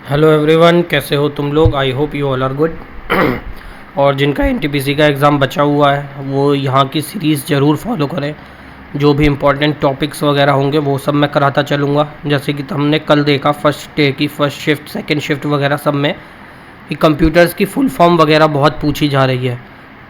Hello everyone, कैसे हो तुम लोग। I hope you all are good. और जिनका एनटीपीसी का एग्ज़ाम बचा हुआ है वो यहाँ की सीरीज़ ज़रूर फॉलो करें। जो भी इम्पोर्टेंट टॉपिक्स वगैरह होंगे वो सब मैं कराता चलूँगा। जैसे कि हमने कल देखा फर्स्ट डे की फर्स्ट शिफ्ट सेकंड शिफ्ट वगैरह सब में कि कंप्यूटर्स की फुल फॉर्म वगैरह बहुत पूछी जा रही है।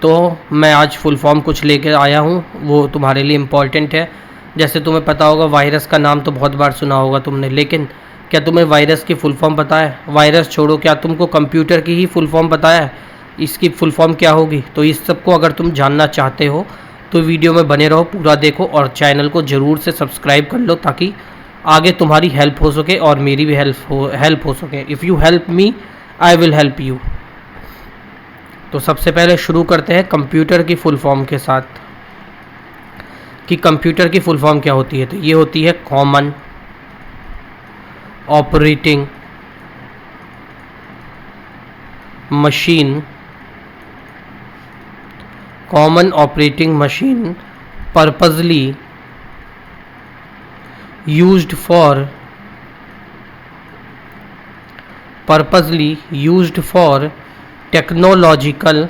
तो मैं आज फुल फॉर्म कुछ लेकर आया हूँ, वो तुम्हारे लिए इम्पॉर्टेंट है। जैसे तुम्हें पता होगा वायरस का नाम तो बहुत बार सुना होगा तुमने, लेकिन क्या तुम्हें वायरस की फुल फॉर्म पता है? वायरस छोड़ो, क्या तुमको कंप्यूटर की ही फुल फॉर्म पता है इसकी फुल फॉर्म क्या होगी? तो इस सब को अगर तुम जानना चाहते हो तो वीडियो में बने रहो, पूरा देखो और चैनल को ज़रूर से सब्सक्राइब कर लो ताकि आगे तुम्हारी हेल्प हो सके और मेरी भी हेल्प हो सके। If you help me I will help you. तो सबसे पहले शुरू करते हैं कंप्यूटर की फुल फॉर्म के साथ कि कंप्यूटर की फुल फॉर्म क्या होती है। तो ये होती है common operating machine. Common operating machine purposely used for technological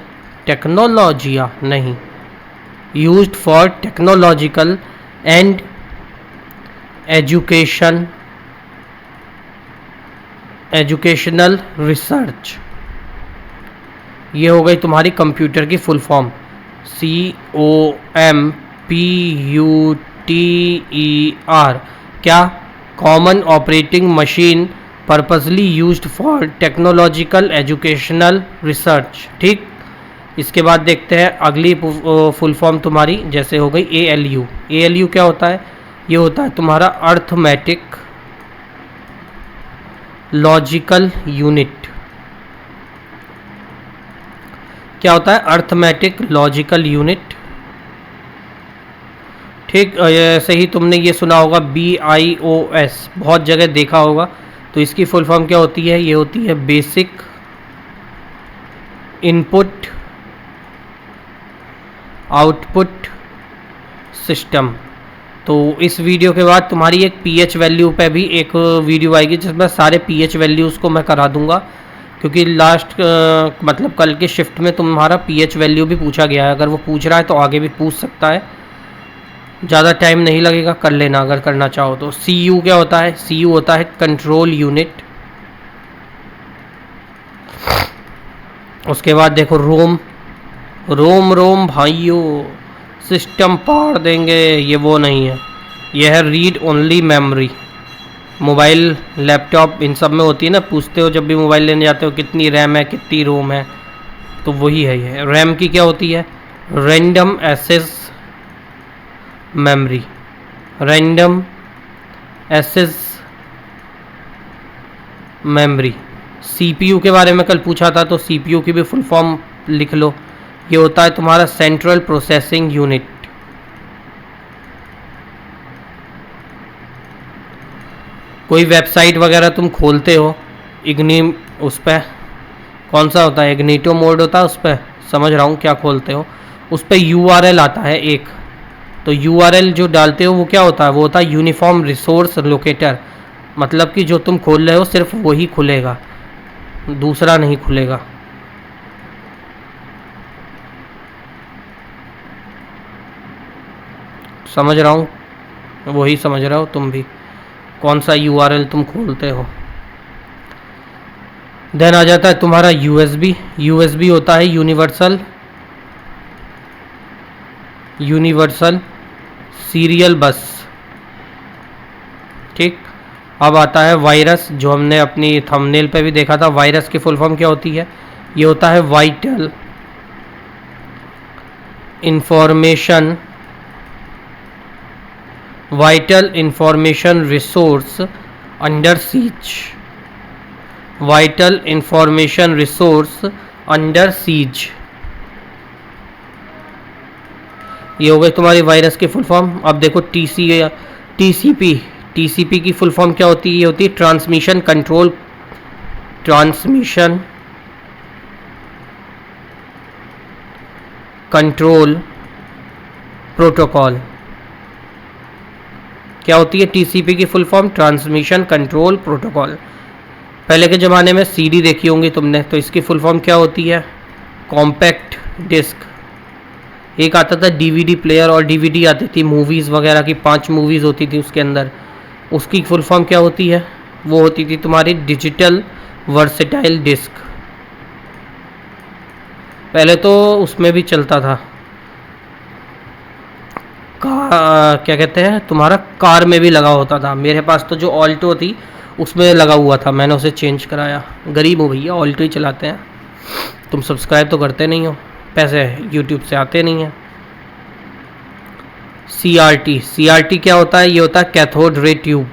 and educational research. ये हो गई तुम्हारी कंप्यूटर की फुल फॉर्म। COMPUTER। क्या? Common operating machine purposely used for technological educational research. ठीक, इसके बाद देखते हैं अगली फुल फॉर्म तुम्हारी, जैसे हो गई ALU। ALU क्या होता है? ये होता है तुम्हारा अर्थमेटिक लॉजिकल यूनिट। क्या होता है? Arithmetic logical unit. ठीक, ऐसे ही तुमने ये सुना होगा BIOS, बहुत जगह देखा होगा। तो इसकी फुल फॉर्म क्या होती है? ये होती है बेसिक इनपुट आउटपुट सिस्टम। तो इस वीडियो के बाद तुम्हारी एक पीएच वैल्यू पे भी एक वीडियो आएगी जिसमें सारे पीएच वैल्यूज़ को मैं करा दूंगा, क्योंकि लास्ट मतलब कल के शिफ्ट में तुम्हारा पीएच वैल्यू भी पूछा गया है। अगर वो पूछ रहा है तो आगे भी पूछ सकता है, ज़्यादा टाइम नहीं लगेगा, कर लेना अगर करना चाहो तो। CU क्या होता है? CU होता है कंट्रोल यूनिट। उसके बाद देखो रोम भाइयों, सिस्टम पार देंगे, ये वो नहीं है, ये है read only memory. Mobile laptop इन सब में होती है ना, पूछते हो जब भी मोबाइल लेने जाते हो कितनी रैम है कितनी रोम है, तो वही है ये। रैम की क्या होती है? Random access memory. Random access memory. CPU के बारे में कल पूछा था, तो CPU की भी फुल फॉर्म लिख लो। ये होता है तुम्हारा सेंट्रल प्रोसेसिंग यूनिट। कोई वेबसाइट वगैरह तुम खोलते हो इग्नी, उस पर कौन सा होता है? इग्निटो मोड होता है उस पर, समझ रहा हूँ क्या खोलते हो। उस पर URL आता है एक, तो URL जो डालते हो वो क्या होता है? वो होता है यूनिफॉर्म रिसोर्स लोकेटर। मतलब कि जो तुम खोल रहे हो सिर्फ वही खुलेगा, दूसरा नहीं खुलेगा। समझ रहा हूँ, वही समझ रहे हो तुम भी, कौन सा URL तुम खोलते हो। देन आ जाता है तुम्हारा USB। USB होता है यूनिवर्सल सीरियल बस। ठीक, अब आता है वायरस, जो हमने अपनी थंबनेल पे भी देखा था। वायरस की फुल फॉर्म क्या होती है? ये होता है vital information resource under seize. Vital information resource under seize, ये हो गई तुम्हारी वायरस की फुल फॉर्म। अब देखो TCP की फुल फॉर्म क्या होती है? ये होती है ट्रांसमिशन कंट्रोल प्रोटोकॉल। क्या होती है TCP की full form? Transmission control protocol. पहले के ज़माने में सीडी देखी होंगी तुमने, तो इसकी फुल फॉर्म क्या होती है? Compact disc. एक आता था डीवीडी प्लेयर और डीवीडी आती थी मूवीज़ वगैरह की, 5 मूवीज़ होती थी उसके अंदर। उसकी फुल फॉर्म क्या होती है? वो होती थी तुम्हारी डिजिटल वर्सेटाइल डिस्क। पहले तो उसमें भी चलता था, क्या कहते हैं, तुम्हारा कार में भी लगा होता था। मेरे पास तो जो ऑल्टो थी उसमें लगा हुआ था, मैंने उसे चेंज कराया। गरीब हो भैया, ऑल्टो ही चलाते हैं। तुम सब्सक्राइब तो करते नहीं हो, पैसे यूट्यूब से आते नहीं हैं। सीआरटी क्या होता है? ये होता है cathode ray tube.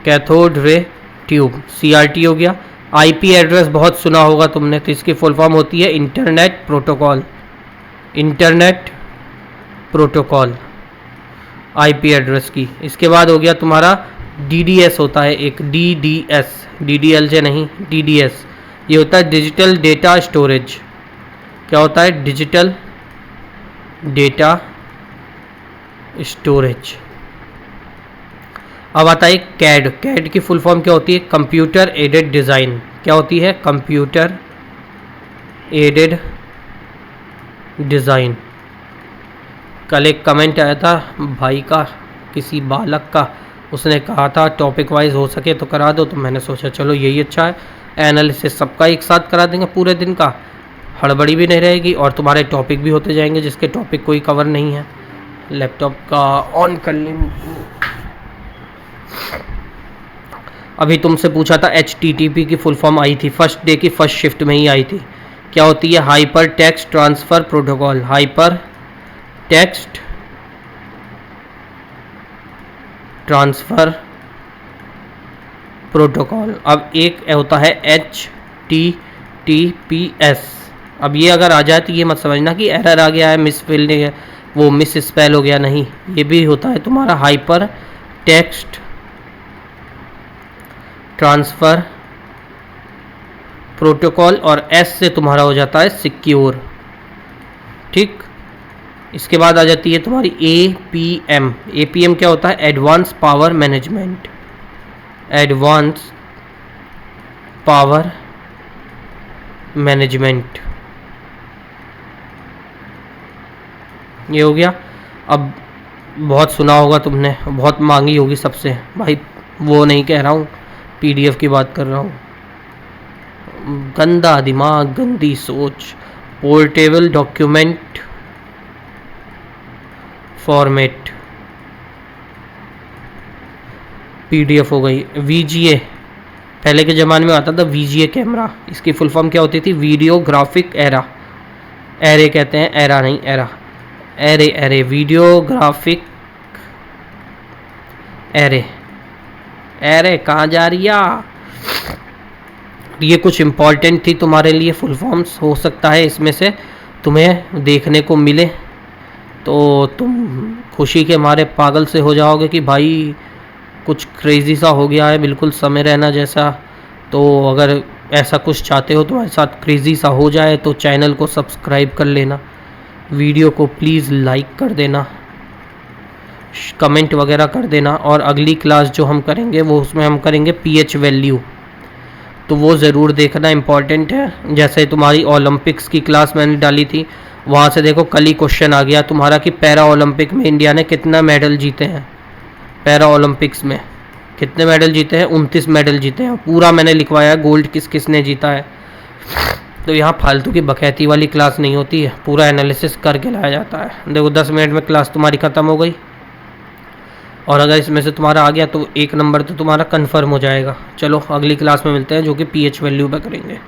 Cathode ray tube CRT हो गया। आईपी एड्रेस बहुत सुना होगा तुमने, तो इसकी फुल फॉर्म होती है internet protocol. Internet protocol IP address की। इसके बाद हो गया तुम्हारा डीडीएस होता है एक, डीडीएस, डीडीएल से नहीं, डीडीएस। ये होता है डिजिटल डेटा स्टोरेज। क्या होता है? Digital data storage. अब आता है कैड। कैड की फुल फॉर्म क्या होती है? Computer aided design. क्या होती है? Computer aided design. कल एक कमेंट आया था भाई का, किसी बालक का, उसने कहा था टॉपिक वाइज हो सके तो करा दो, तो मैंने सोचा चलो यही अच्छा है, एनालिसिस सबका एक साथ करा देंगे पूरे दिन का, हड़बड़ी भी नहीं रहेगी और तुम्हारे टॉपिक भी होते जाएंगे जिसके टॉपिक कोई कवर नहीं है। लैपटॉप का ऑन कर लें। अभी तुमसे पूछा था HTTP की फुल फॉर्म आई थी, फर्स्ट डे की फर्स्ट शिफ्ट में ही आई थी। क्या होती है? Hyper text transfer protocol. Hyper text transfer protocol. अब एक होता है HTTPS। अब ये अगर आ जाए तो ये मत समझना कि एरर आ गया है, मिसफिल नहीं है, वो मिस स्पेल हो गया, नहीं, ये भी होता है तुम्हारा हाइपर टेक्स्ट ट्रांसफ़र प्रोटोकॉल, और S से तुम्हारा हो जाता है सिक्योर। ठीक, इसके बाद आ जाती है तुम्हारी APM। APM क्या होता है? Advance power management. Advance power management, ये हो गया। अब बहुत सुना होगा तुमने, बहुत मांगी होगी सबसे, भाई वो नहीं कह रहा हूँ, PDF की बात कर रहा हूँ। गंदा दिमाग, गंदी सोच। पोर्टेबल डॉक्यूमेंट फॉर्मेट, PDF हो गई। VGA, पहले के ज़माने में आता था VGA कैमरा, इसकी फुल फॉर्म क्या होती थी? Video graphic era. एरे कहते हैं, एरा नहीं, era, array, array, video graphic array. Array कहाँ जा रही है? ये कुछ इम्पॉर्टेंट थी तुम्हारे लिए फुल फॉर्म्स, हो सकता है इसमें से तुम्हें देखने को मिले तो तुम खुशी के मारे पागल से हो जाओगे कि भाई कुछ क्रेज़ी सा हो गया है, बिल्कुल समय रहना जैसा। तो अगर ऐसा कुछ चाहते हो तुम्हारे साथ क्रेज़ी सा हो जाए तो चैनल को सब्सक्राइब कर लेना, वीडियो को प्लीज़ लाइक कर देना, कमेंट वगैरह कर देना। और अगली क्लास जो हम करेंगे वो उसमें हम करेंगे पीएच वैल्यू, तो वो ज़रूर देखना, इम्पॉर्टेंट है। जैसे तुम्हारी ओलंपिक्स की क्लास मैंने डाली थी, वहाँ से देखो कल ही क्वेश्चन आ गया तुम्हारा कि पैरा ओलंपिक में इंडिया ने कितना मेडल जीते हैं। पैरा ओलंपिक्स में कितने मेडल जीते हैं? 29 मेडल जीते हैं। पूरा मैंने लिखवाया है गोल्ड किस किस ने जीता है। तो यहाँ फालतू की बकैती वाली क्लास नहीं होती है, पूरा एनालिसिस करके लाया जाता है। देखो 10 मिनट में क्लास तुम्हारी ख़त्म हो गई, और अगर इसमें से तुम्हारा आ गया तो 1 नंबर तो तुम्हारा कन्फर्म हो जाएगा। चलो अगली क्लास में मिलते हैं जो कि पीएच वैल्यू पे करेंगे।